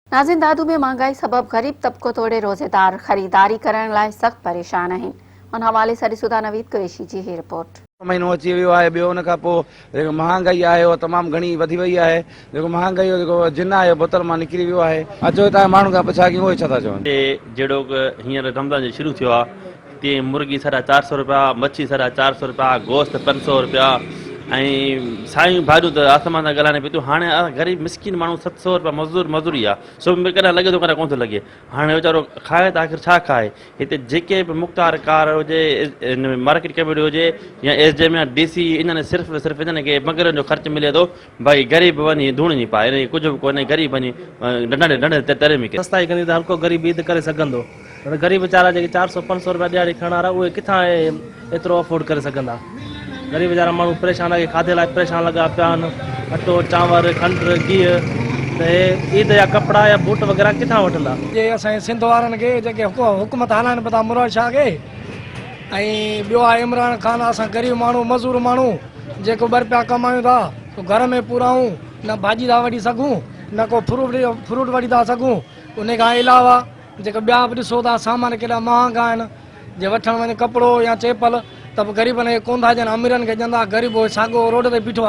नाज़रीन, दादू में महंगाई सबब गरीब तबको तोड़े रोजेदार खरीदारी करण लाइ सख्त परेशान आहिनि। उन हवाले सां ॾिसूं नवीद कुरैशी जी ही रिपोर्ट। महीनो अची वियो आहे, ॿियो उन खां पोइ जेको महांगाई आहे उहा तमामु घणी वधी वई आहे। जेको महांगाई जो जेको जिन आहे बोतल मां निकिरी वियो आहे। अचो हितां माण्हू खां पुछा कयूं उहे छा था चवनि। जहिड़ो हींअर रमज़ान जो शुरू थियो आहे तीअं मुर्गी ₹450 रुपया, मच्छी ₹450 रुपया, गोश्त ₹500 रुपया ऐं सायूं भाॼियूं त आसमान सां ॻाल्हाइनि पियूं। हाणे ग़रीब मिसकिन माण्हू ₹700 रुपया मज़दूरी आहे। सो कॾहिं लॻे थो कॾहिं कोन थो लॻे। हाणे वीचारो खाए त आख़िर छा खाए। हिते जेके बि मुख़्तार कार हुजे, मार्केट कमेटी हुजे या SDM या DC, इन्हनि सिर्फ़ु इन्हनि खे मगरनि जो ख़र्चु मिले थो। भाई ग़रीब वञी धूड़ नहीं पाए, इन्हनि कुझु बि कोन्हे। ग़रीब वञी नंढे तरे में सस्ताई कंदी त हर को ग़रीब ईद करे सघंदो। ग़रीब वीचारा जेके 400-500 रुपया ॾियारी खणण वारा उहे किथां एतिरो अफोर्ड करे सघंदा। ग़रीब वीचारा माण्हू परेशान आहे, खाधे लाइ परेशान लॻा पिया आहिनि। अटो, चांवर, खंडु, गिहु, त हे ईद जा कपिड़ा या बूट वग़ैरह किथां वठंदा। जे असांजे सिंध वारनि खे जेके हुकूमत हलाइनि पिया मुराद शाह खे, ऐं ॿियो आहे इमरान ख़ान। असां ग़रीब माण्हू, मज़दूर माण्हू जेको 2 रुपया कमायूं था, घर में पूराऊं, न भाॼी था वठी सघूं, न को फ्रूट वठी था सघूं। उन खां अलावा जेके ॿिया बि ॾिसो था सामान केॾा महांगा आहिनि। जे वठणु वञे कपिड़ो या चेपल त बि ग़रीबनि खे कोन था ॾियनि, अमीरनि खे ॾींदा। ग़रीब साॻो रोड ते बीठो आहे।